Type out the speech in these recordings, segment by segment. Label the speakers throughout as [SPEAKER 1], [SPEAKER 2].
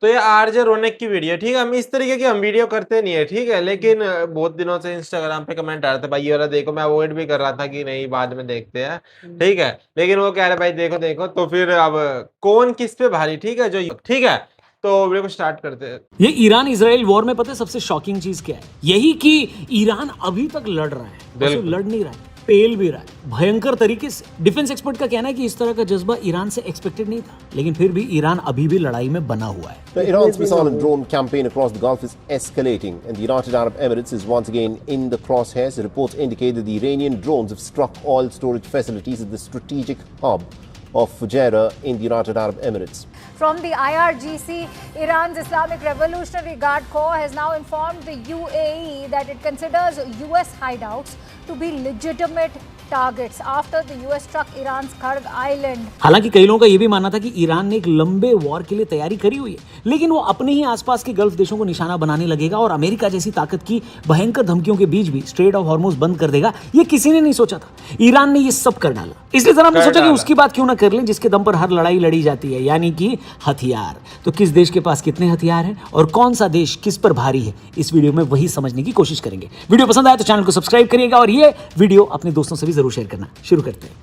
[SPEAKER 1] तो ये आरजे रौनक की वीडियो, ठीक है। हम इस तरीके की हम वीडियो करते नहीं है, ठीक है। लेकिन बहुत दिनों से इंस्टाग्राम पे कमेंट आ रहे थे, भाई ये वाला देखो। मैं अवॉइड भी कर रहा था कि नहीं बाद में देखते हैं, ठीक है। लेकिन वो कह रहे भाई देखो देखो, तो फिर अब कौन किस पे भारी, ठीक है। जो ठीक है, तो वीडियो को स्टार्ट करते हैं।
[SPEAKER 2] ये ईरान इजराइल वॉर में पता है सबसे शॉकिंग चीज क्या है? यही कि ईरान अभी तक लड़ रहा है, और सिर्फ लड़ नहीं रहा है, पेल भी रहा है भयंकर तरीके से। डिफेंस एक्सपर्ट का कहना है कि इस तरह का जज्बा ईरान से एक्सपेक्टेड नहीं था, लेकिन फिर भी ईरान अभी भी लड़ाई में बना हुआ है।
[SPEAKER 3] Iran's missile and drone campaign across the Gulf is escalating, and the United Arab Emirates is once again in the crosshairs. Reports indicate that the Iranian drones have struck oil storage facilities at the strategic hub of Fujairah in the United Arab Emirates.
[SPEAKER 4] From the IRGC, Iran's Islamic Revolutionary Guard Corps has now informed the UAE that it considers US hideouts to be legitimate targets after the US struck Iran's Karg Island.
[SPEAKER 2] हालांकि कई लोगों का यह भी मानना था कि Iran ने एक लंबे वॉर के लिए तैयारी करी हुई है, लेकिन वो अपने ही आसपास के गल्फ देशों को निशाना बनाने लगेगा और अमेरिका जैसी ताकत की भयंकर धमकियों के बीच भी स्ट्रेट ऑफ हॉर्मुज बंद कर देगा। ये किसी ने नहीं सोचा था, ईरान ने ये सब कर डाला। इसलिए जरा हमने सोचा कि उसकी बात क्यों ना कर लें जिसके दम पर हर लड़ाई लड़ी जाती है, यानी कि हथियार। तो किस देश के पास कितने हथियार हैं और कौन सा देश किस पर भारी है, इस वीडियो में वही समझने की कोशिश करेंगे। वीडियो पसंद आए तो चैनल को सब्सक्राइब करिएगा और ये वीडियो अपने दोस्तों से भी जरूर शेयर करना। शुरू करते हैं।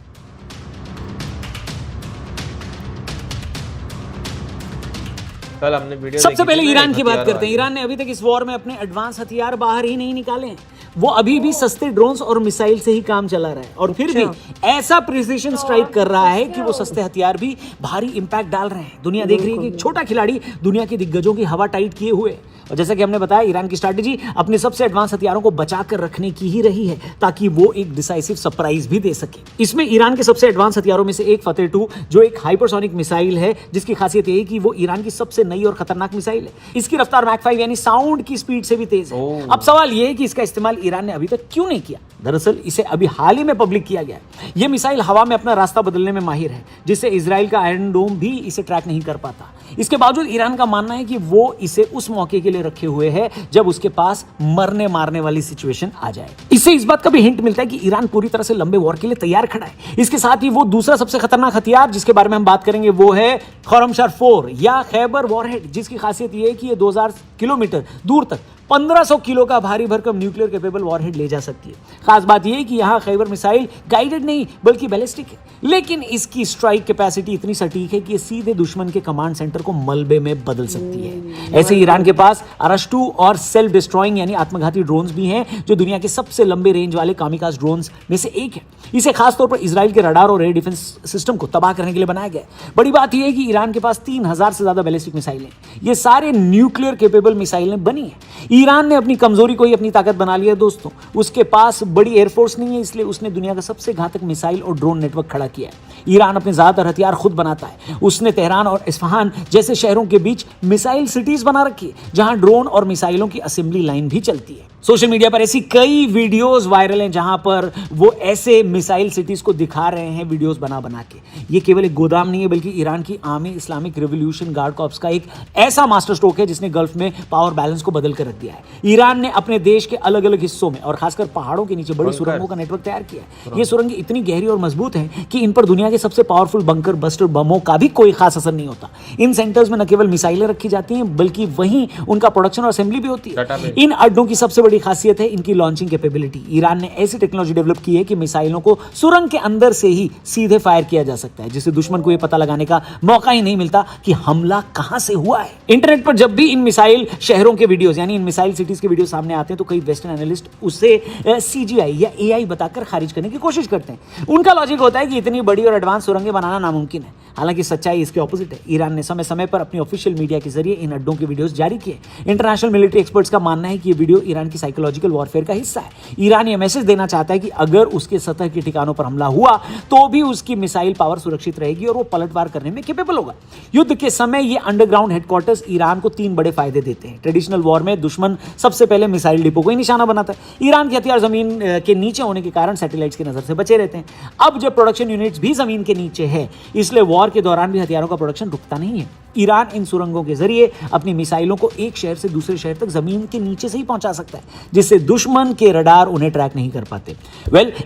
[SPEAKER 1] कल हमने वीडियो
[SPEAKER 2] सबसे पहले ईरान की बात करते हैं। ईरान ने अभी तक इस वॉर में अपने एडवांस हथियार बाहर ही नहीं निकाले हैं। वो अभी भी सस्ते ड्रोन्स और मिसाइल से ही काम चला रहा है, और फिर भी ऐसा प्रिसिशन स्ट्राइक कर रहा है कि वो सस्ते हथियार भी भारी इंपैक्ट डाल रहे हैं। दुनिया देख रही है कि एक छोटा खिलाड़ी दुनिया के दिग्गजों की हवा टाइट किए हुए। और जैसा कि हमने बताया, ईरान की स्ट्रैटेजी अपने सबसे एडवांस हथियारों को बचा कर रखने की ही रही है, ताकि वो एक डिसाइसिव सरप्राइज भी दे सके। इसमें ईरान के सबसे एडवांस हथियारों में से एक फतेह 2, जो एक हाइपरसोनिक मिसाइल है, जिसकी खासियत ये है कि वो ईरान की सबसे नई और खतरनाक मिसाइल है। इसकी रफ्तार मैक 5 यानी साउंड की स्पीड से भी तेज है। अब सवाल ये है कि इसका इस्तेमाल ईरान ने अभी तक क्यों नहीं किया। दरअसल इसे अभी हाल ही में पब्लिक किया गया है। यह मिसाइल हवा में अपना रास्ता बदलने में माहिर है, जिससे इजराइल का आयरन डोम भी इसे ट्रैक नहीं कर पाता। इसके बावजूद ईरान का मानना है कि वो इसे उस मौके के लिए रखे हुए है जब उसके पास मरने मारने वाली सिचुएशन आ जाए। इससे इस बात का भी हिंट मिलता है कि ईरान पूरी तरह से लंबे वॉर के लिए तैयार खड़ा है। इसके साथ ही वो दूसरा सबसे खतरनाक हथियार जिसके बारे में हम बात करेंगे वो है खॉरमशहर 4 या खैबर वॉरहेड, जिसकी खासियत यह है कि ये 2000 किलोमीटर दूर तक 1500 किलो का भारी भरकम न्यूक्लियर कैपेबल वॉरहेड ले जा सकती है। खास बात यह है कि यहां खैबर मिसाइल गाइडेड नहीं बल्कि बैलिस्टिक है, लेकिन इसकी स्ट्राइक कैपेसिटी इतनी सटीक है कि ये सीधे दुश्मन के कमांड सेंटर को मलबे में बदल सकती है। ऐसे ईरान के पास अरश-2 और सेल्फ डिस्ट्रॉइंग यानी आत्मघाती ड्रोन्स भी हैं, जो दुनिया के सबसे लंबे रेंज वाले कामिकाज ड्रोन्स में से एक है। इसे खासतौर पर इजराइल के रडार और एयर डिफेंस सिस्टम को तबाह करने के लिए बनाया गया है। बड़ी बात यह है कि ईरान के पास 3000 से ज्यादा बैलिस्टिक मिसाइलें, ये सारे न्यूक्लियर कैपेबल मिसाइलें बनी है। ईरान ने अपनी कमजोरी को ही अपनी ताकत बना लिया दोस्तों। उसके पास बड़ी एयरफोर्स नहीं है, इसलिए उसने दुनिया का सबसे घातक मिसाइल और ड्रोन नेटवर्क खड़ा किया है। ईरान अपने ज्यादातर हथियार खुद बनाता है। उसने तेहरान और इस्फहान जैसे शहरों के बीच मिसाइल सिटीज बना रखी है, जहां ड्रोन और मिसाइलों की असेंबली लाइन भी चलती है। सोशल मीडिया पर ऐसी कई वीडियोस वायरल हैं जहां पर वो ऐसे मिसाइल सिटीज को दिखा रहे हैं वीडियोस बना बना के। ये केवल एक गोदाम नहीं है, बल्कि ईरान की army Islamic revolution guard corps का एक ऐसा मास्टर स्ट्रोक है जिसने गल्फ में पावर बैलेंस को बदल कर रख दिया है। ईरान ने अपने देश के अलग अलग हिस्सों में और खासकर पहाड़ों के नीचे बड़ी सुरंगों का नेटवर्क तैयार किया है। ये सुरंगें इतनी गहरी और मजबूत हैं कि इन पर दुनिया के सबसे पावरफुल बंकर बस्टर बमों का भी कोई खास असर नहीं होता। इन सेंटर्स में न केवल मिसाइलें रखी जाती हैं, बल्कि वहीं उनका प्रोडक्शन और असेंबली भी होती है। इन अड्डों की सबसे बड़ी खासियत है इनकी लॉन्चिंग कैपेबिलिटी। ईरान ने ऐसी टेक्नोलॉजी डेवलप की है कि मिसाइलों को सुरंग के अंदर से ही सीधे फायर किया जा सकता है, जिससे दुश्मन को यह पता लगाने का मौका ही नहीं मिलता कि हमला कहां से हुआ है। इंटरनेट पर जब भी इन मिसाइल शहरों के वीडियोस यानी इन मिसाइल सिटीज के वीडियो सामने आते हैं तो कई वेस्टर्न एनालिस्ट उसे सीजीआई या एआई बताकर खारिज करने की कोशिश करते हैं। उनका लॉजिक होता है कि इतनी बड़ी और एडवांस सुरंगें बनाना नामुमकिन है। हालांकि सच्चाई इसके ऑपोजिट है। ईरान ने समय समय पर अपनी ऑफिशियल मीडिया के जरिए इन अड्डों के वीडियोस जारी किए। इंटरनेशनल मिलिट्री एक्सपर्ट्स का मानना है कि ये वीडियो ईरान की साइकोलॉजिकल वॉरफेयर का हिस्सा है। ईरान ये मैसेज देना चाहता है कि अगर उसके सतह के ठिकानों पर हमला हुआ तो भी उसकी मिसाइल पावर सुरक्षित रहेगी और वो पलटवार करने में कैपेबल होगा। युद्ध के समय ये अंडरग्राउंड हेडक्वार्टर्स ईरान को 3 बड़े फायदे देते हैं। ट्रेडिशनल वॉर में दुश्मन सबसे पहले मिसाइल डिपो को ही निशाना बनाता है। ईरान के हथियार जमीन के नीचे होने के कारण सैटेलाइट्स की नजर से बचे रहते हैं। अब जब प्रोडक्शन यूनिट्स भी जमीन के नीचे है, इसलिए वॉर के दौरान भी हथियारों का प्रोडक्शन रुकता नहीं है। ईरान इन सुरंगों के जरिए अपनी मिसाइलों को एक शहर से दूसरे शहर तक जमीन के नीचे से ही पहुंचा सकता है। जिससे दुश्मन के रडार उन्हें ट्रैक नहीं कर पाते।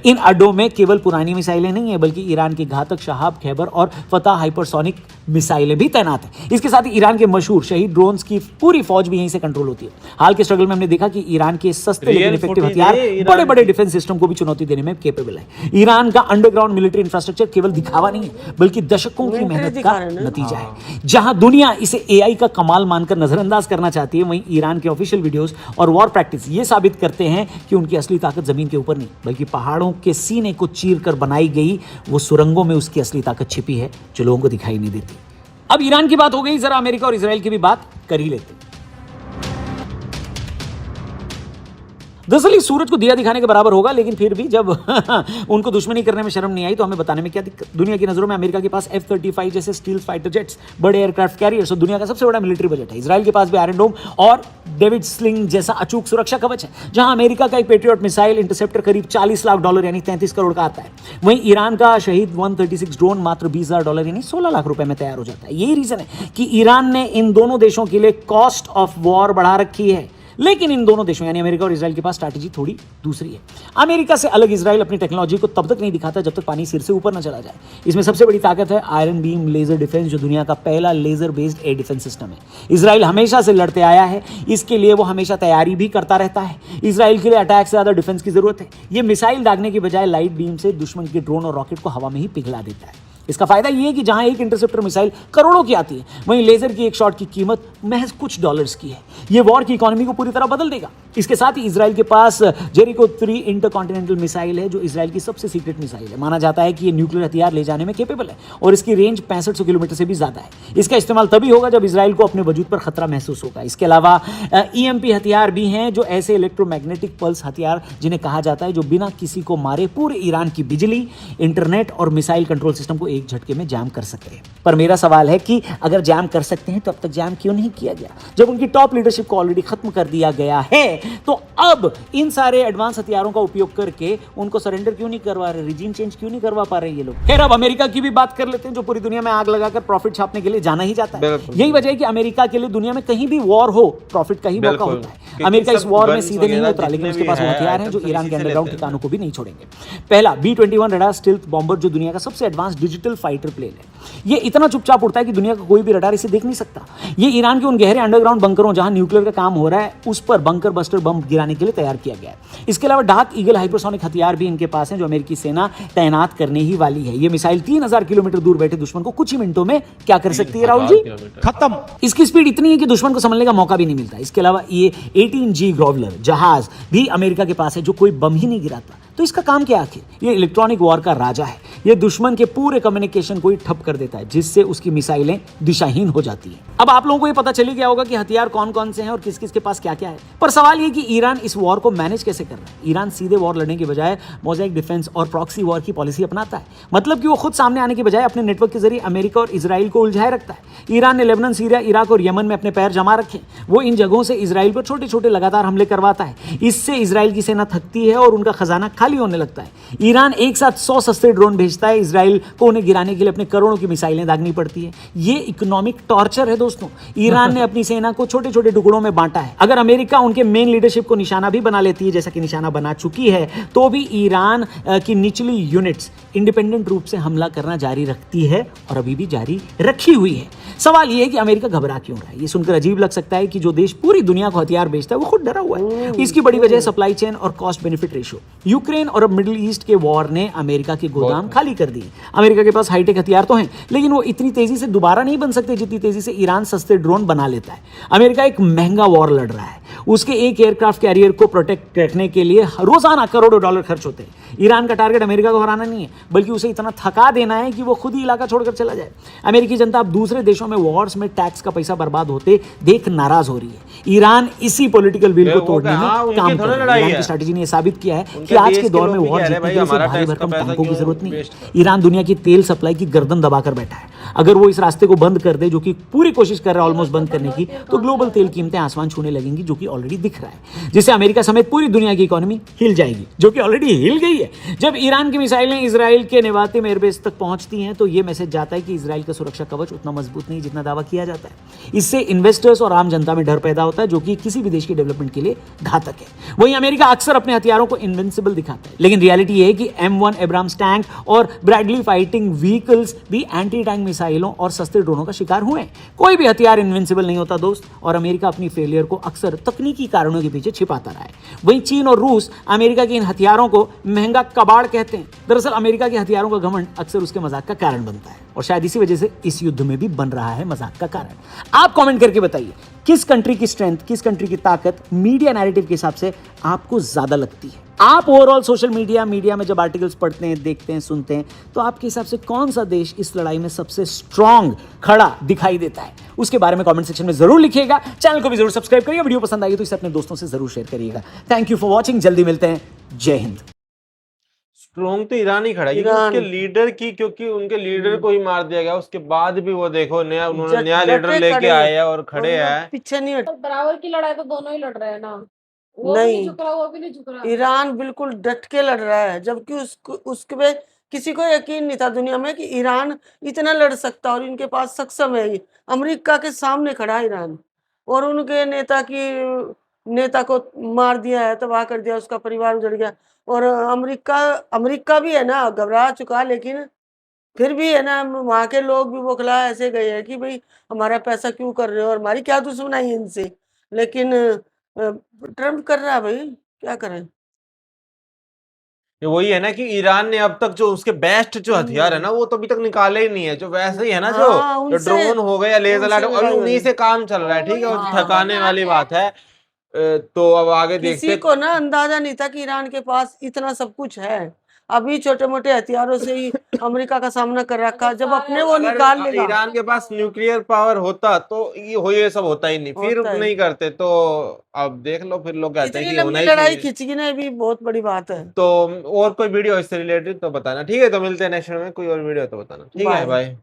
[SPEAKER 2] इन अड्डों में केवल पुरानी मिसाइलें नहीं है, बल्कि ईरान की घातक शहाब, खैबर और फतह हाइपरसोनिक मिसाइलें भी तैनात है। इसके साथ ही ईरान के मशहूर शहीद ड्रोन्स की पूरी फौज भी यहीं से कंट्रोल होती है। हाल के स्ट्रगल में हमने देखा कि ईरान के सस्ते लेकिन इफेक्टिव हथियार बड़े बड़े डिफेंस सिस्टम को भी चुनौती देने में केपेबल है। ईरान का अंडरग्राउंड मिलिट्री इंफ्रास्ट्रक्चर केवल दिखावा नहीं है, बल्कि दशकों की मेहनत का नतीजा है। जहां दुनिया इसे एआई का कमाल मानकर नजरअंदाज करना चाहती है, वहीं ईरान के ऑफिशियल वीडियोस और वॉर प्रैक्टिस ये साबित करते हैं कि उनकी असली ताकत जमीन के ऊपर नहीं, बल्कि पहाड़ों के सीने को चीर कर बनाई गई वो सुरंगों में उसकी असली ताकत छिपी है, जो लोगों को दिखाई नहीं देती। अब ईरान की बात हो गई, जरा अमेरिका और इजराइल की भी बात कर ही लेते हैं। दरअसल इस सूरज को दिया दिखाने के बराबर होगा, लेकिन फिर भी जब उनको दुश्मनी करने में शर्म नहीं आई तो हमें बताने में क्या दिक्कत। दुनिया की नजरों में अमेरिका के पास F-35 जैसे स्टील फाइटर जेट्स, बड़े एयरक्राफ्ट कैरियर्स और दुनिया का सबसे बड़ा मिलिट्री बजट है। इजराइल के पास भी आयरन डोम और डेविड स्लिंग जैसा अचूक सुरक्षा कवच है। जहां अमेरिका का एक पेट्रियट मिसाइल इंटरसेप्टर करीब $40 लाख यानी 33 करोड़ का आता है, वहीं ईरान का शहीद 136 ड्रोन मात्र $20,000 यानी 16 लाख रुपए में तैयार हो जाता है। यही रीजन है कि ईरान ने इन दोनों देशों के लिए कॉस्ट ऑफ वॉर बढ़ा रखी है। लेकिन इन दोनों देशों यानी अमेरिका और इजराइल के पास स्ट्रैटेजी थोड़ी दूसरी है। अमेरिका से अलग इजराइल अपनी टेक्नोलॉजी को तब तक नहीं दिखाता जब तक पानी सिर से ऊपर न चला जाए। इसमें सबसे बड़ी ताकत है आयरन बीम लेजर डिफेंस, जो दुनिया का पहला laser based air defence system है। इजराइल हमेशा से लड़ते आया है, इसके लिए वो हमेशा तैयारी भी करता रहता है। इजराइल के लिए अटैक से ज्यादा डिफेंस की जरूरत है। ये मिसाइल दागने की बजाय लाइट बीम से दुश्मन के ड्रोन और रॉकेट को हवा में ही पिघला देता है। इसका फायदा यह है कि जहां एक इंटरसेप्टर मिसाइल करोड़ों की आती है, वहीं लेजर की एक शॉट की कीमत महज कुछ डॉलर्स की है। यह वॉर की इकोनॉमी को पूरी तरह बदल देगा। इसके साथ ही इजराइल के पास जेरिको 3 इंटरकॉन्टिनेंटल मिसाइल है, जो इजराइल की सबसे सीक्रेट मिसाइल है। माना जाता है कि यह न्यूक्लियर हथियार ले जाने में केपेबल है और इसकी रेंज 6500 किलोमीटर से भी ज्यादा है। इसका इस्तेमाल तभी होगा जब इजराइल को अपने वजूद पर खतरा महसूस होगा। इसके अलावा EMP हथियार भी हैं, जो ऐसे इलेक्ट्रोमैग्नेटिक पल्स हथियार जिन्हें कहा जाता है, जो बिना किसी को मारे पूरे ईरान की बिजली, इंटरनेट और मिसाइल कंट्रोल सिस्टम को एक झटके में जाम कर सकते हैं। पर मेरा सवाल है कि अगर जाम कर सकते हैं तो अब तक जाम क्यों नहीं किया गया? जब उनकी टॉप लीडरशिप को ऑलरेडी खत्म कर दिया गया है, तो अब इन सारे एडवांस हथियारों का उपयोग करके उनको सरेंडर क्यों नहीं करवा रहे, रिजीम चेंज क्यों नहीं करवा पा रहे ये लोग? खैर, अब अमेरिका की भी बात कर लेते हैं, जो पूरी दुनिया में आग लगाकर प्रॉफिट छापने के लिए जाना ही जाता है। यही वजह है कि अमेरिका के लिए दुनिया में कहीं भी वॉर हो, प्रॉफिट का ही मौका होता है। अमेरिका इस वॉर में सीधे नहीं उतरा, लेकिन उसके पास वो हथियार हैं जो ईरान के अंडरग्राउंड ठिकानों को भी नहीं छोड़ेंगे। पहला B-21 रडार स्टील्थ बॉम्बर, जो दुनिया का सबसे एडवांस डिजिटल फाइटर प्लेन है। ये इतना चुपचाप उड़ता है कि दुनिया का कोई भी रडार इसे देख नहीं सकता। ये ईरान के उन गहरे अंडरग्राउंड बंकरों जहां न्यूक्लियर का काम हो रहा है, उस पर बंकर बस्टर बम गिराने के लिए तैयार किया गया है। इसके अलावा डार्क ईगल हाइपरसोनिक हथियार भी इनके पास हैं, जो अमेरिकी सेना तैनात करने ही वाली है। ये मिसाइल 3000 किलोमीटर दूर बैठे दुश्मन को कुछ ही मिनटों में क्या कर सकती है राहुल जी? खत्म। इसकी स्पीड इतनी है कि दुश्मन को समझने का मौका भी नहीं मिलता। इसके अलावा ये 18G ग्रोवलर जहाज भी अमेरिका के पास है, जो कोई बम ही नहीं गिराता। तो इसका काम क्या आखिर? ये इलेक्ट्रॉनिक वॉर का राजा है। ये दुश्मन के पूरे कम्युनिकेशन को ही ठप कर देता है, जिससे उसकी मिसाइलें दिशाहीन हो जाती हैं। अब आप लोगों को ये पता चली गया होगा कि हथियार कौन कौन से हैं और किस किस के पास क्या क्या है। पर सवाल ये कि ईरान इस वॉर को मैनेज कैसे कर रहा है? ईरान सीधे वॉर लड़ने के बजाय मोज़ेक डिफेंस और प्रॉक्सी वॉर की पॉलिसी अपनाता है। मतलब कि वो खुद सामने आने के बजाय अपने नेटवर्क के जरिए अमेरिका और इजराइल को उलझाए रखता है। ईरान ने लेबनान, सीरिया, इराक और यमन में अपने पैर जमा रखे। वो इन जगहों से इजराइल पर छोटे छोटे लगातार हमले करवाता है। इससे इजराइल की सेना थकती है और उनका खजाना खाली होने लगता है। ईरान एक साथ 100 सस्ते ड्रोन भेजता है। इजराइल को उन्हें गिराने के लिए अपने करोड़ों की मिसाइलें दागनी पड़ती है। ये इकोनॉमिक टॉर्चर है दोस्तों। ईरान ने अपनी सेना को छोटे छोटे टुकड़ों में बांटा है। अगर अमेरिका उनके मेन लीडरशिप को निशाना भी बना लेती है, जैसा कि निशाना बना चुकी है, तो भी ईरान की निचली यूनिट्स इंडिपेंडेंट रूप से हमला करना जारी रखती है और अभी भी जारी रखी हुई है। सवाल यह है कि अमेरिका घबरा क्यों रहा है? ये सुनकर अजीब लग सकता है कि जो देश पूरी दुनिया को हथियार बेचता है, वो खुद डरा हुआ है। इसकी बड़ी वजह सप्लाई चेन और कॉस्ट बेनिफिट रेशियो। यूक्रेन और अब मिडिल ईस्ट के वॉर ने अमेरिका के गोदाम खाली कर दिए। अमेरिका के पास हाईटेक हथियार तो हैं, लेकिन वो इतनी तेजी से दोबारा नहीं बन सकते जितनी तेजी से ईरान सस्ते ड्रोन बना लेता है। अमेरिका एक महंगा वॉर लड़ रहा है। उसके एक एयरक्राफ्ट कैरियर को प्रोटेक्ट रखने के लिए रोजाना करोड़ों डॉलर खर्च होते हैं। ईरान का टारगेट अमेरिका को हराना नहीं है, बल्कि उसे इतना थका देना है कि वो खुद ही इलाका छोड़कर चला जाए। अमेरिकी जनता अब दूसरे देशों में वॉर्स में टैक्स का पैसा बर्बाद होते देख नाराज हो रही है। ईरान इसी पॉलिटिकल विल को तोड़ने में काम कर रहा है। ईरान की स्ट्रैटेजी ने साबित किया है कि आज के दौर में वॉर जीतने के लिए भारी भरकम टैंकों की जरूरत नहीं है। ईरान दुनिया की तेल सप्लाई की गर्दन दबाकर बैठा है। अगर वो इस रास्ते को बंद कर दे, जो कि पूरी कोशिश कर रहा है ऑलमोस्ट बंद करने की, तो ग्लोबल तेल कीमतें आसमान छूने लगेंगी, जो कि ऑलरेडी दिख रहा है, जिससे अमेरिका समेत पूरी दुनिया की इकोनॉमी हिल जाएगी, जो कि ऑलरेडी हिल गई है। जब ईरान की मिसाइलें इजराइल के नेवातिम एयरबेस तक पहुंचती हैं, तो यह मैसेज जाता है कि इजराइल का सुरक्षा कवच उतना मजबूत नहीं जितना दावा किया जाता है। इससे इन्वेस्टर्स और आम जनता में डर पैदा होता है, जो कि किसी भी देश की डेवलपमेंट के लिए घातक है। वहीं अमेरिका अक्सर अपने हथियारों को इनविंसिबल दिखाता है, लेकिन रियलिटी यह है कि M1 एब्राम्स टैंक और ब्रैडली फाइटिंग व्हीकल्स भी एंटी टैंक मिसाइलों और सस्ते ड्रोनों का शिकार हुए हैं। कोई भी हथियार इनविंसिबल नहीं होता दोस्त, और अमेरिका अपनी फेलियर को अक्सर तकनीकी कारणों के पीछे छिपाता रहा है। वहीं चीन और रूस अमेरिका के इन हथियारों को महंगा कबाड़ कहते हैं। दरअसल अमेरिका के हथियारों का घमंड अक्सर उसके मजाक का कारण बनता है, और शायद इसी वजह से इस युद्ध में भी बन रहा है मजाक का कारण। आप कमेंट करके बताइए, किस कंट्री की स्ट्रेंथ, किस कंट्री की ताकत मीडिया नैरेटिव के हिसाब से आपको ज्यादा लगती है? आप ओवरऑल सोशल मीडिया में जब आर्टिकल्स पढ़ते हैं, देखते हैं, सुनते हैं, तो आपके हिसाब से कौन सा देश इस लड़ाई में सबसे स्ट्रांग खड़ा दिखाई देता है? उसके बारे में कमेंट सेक्शन में जरूर लिखिएगा। चैनल को भी जरूर सब्सक्राइब करिए। वीडियो पसंद आई तो इसे अपने दोस्तों से जरूर शेयर करिएगा। Thank you for watching. जल्दी मिलते हैं। जय हिंद।
[SPEAKER 1] स्ट्रोंग तो ईरान ही खड़ा है, क्योंकि उसके लीडर की, क्योंकि उनके लीडर को ही मार दिया गया, उसके बाद भी वो देखो नया, उन्होंने नया लीडर लेके आए हैं और खड़े हैं।
[SPEAKER 5] पीछे नहीं हट।
[SPEAKER 6] बराबर की लड़ाई तो दोनों ही लड़ रहे हैं ना, वो भी
[SPEAKER 5] नहीं।
[SPEAKER 6] नहीं झुक रहा, वो भी नहीं झुक रहा।
[SPEAKER 5] ईरान बिल्कुल डट के लड़ रहा है, जबकि उसके पे किसी को यकीन नहीं था दुनिया में कि ईरान इतना लड़ सकता, और इनके पास सक्षम है। अमेरिका के सामने खड़ा है ईरान, और उनके नेता को मार दिया है, तबाह कर दिया, उसका परिवार उजड़ गया। और अमेरिका भी है ना घबरा चुका, लेकिन फिर भी है ना वहाँ के लोग भी बौखला ऐसे गए हैं कि भाई हमारा पैसा क्यों कर रहे हो, और हमारी क्या दुश्मनाई है इनसे। लेकिन ट्रम्प कर रहा है, भाई क्या करें।
[SPEAKER 1] ये वही है ना कि ईरान ने अब तक जो उसके बेस्ट जो हथियार है ना, वो तो अभी तक निकाले ही नहीं है। जो वैसे ही है ना, जो
[SPEAKER 5] हाँ,
[SPEAKER 1] जो ड्रोन हो गया, लेजर लाइट,
[SPEAKER 5] उनसे
[SPEAKER 1] अभी
[SPEAKER 5] लड़ाई
[SPEAKER 1] उन्हीं से काम चल रहा है। ठीक है, वो
[SPEAKER 5] हाँ।
[SPEAKER 1] थकाने वाली बात है। तो अब आगे
[SPEAKER 5] किसी
[SPEAKER 1] देखते।
[SPEAKER 5] को ना अंदाजा नहीं था कि ईरान के पास इतना सब कुछ है। अभी छोटे मोटे हथियारों से ही अमेरिका का सामना कर रखा, जब अपने वो
[SPEAKER 1] अगर
[SPEAKER 5] निकाल लेगा।
[SPEAKER 1] ईरान के पास न्यूक्लियर पावर होता तो ये सब होता ही नहीं, फिर
[SPEAKER 5] होता है।
[SPEAKER 1] नहीं करते। तो अब देख लो, फिर लोग कहते हैं
[SPEAKER 5] इतनी
[SPEAKER 1] कि होना
[SPEAKER 5] लंबी
[SPEAKER 1] ही
[SPEAKER 5] लड़ाई
[SPEAKER 1] चाहिए।
[SPEAKER 5] खिंच गई भी बहुत बड़ी बात है।
[SPEAKER 1] तो और कोई वीडियो इससे रिलेटेड तो बताना। ठीक है, तो मिलते हैं नेक्स्ट में, कोई और वीडियो तो बताना। ठीक है,
[SPEAKER 5] बाय।
[SPEAKER 1] बाय।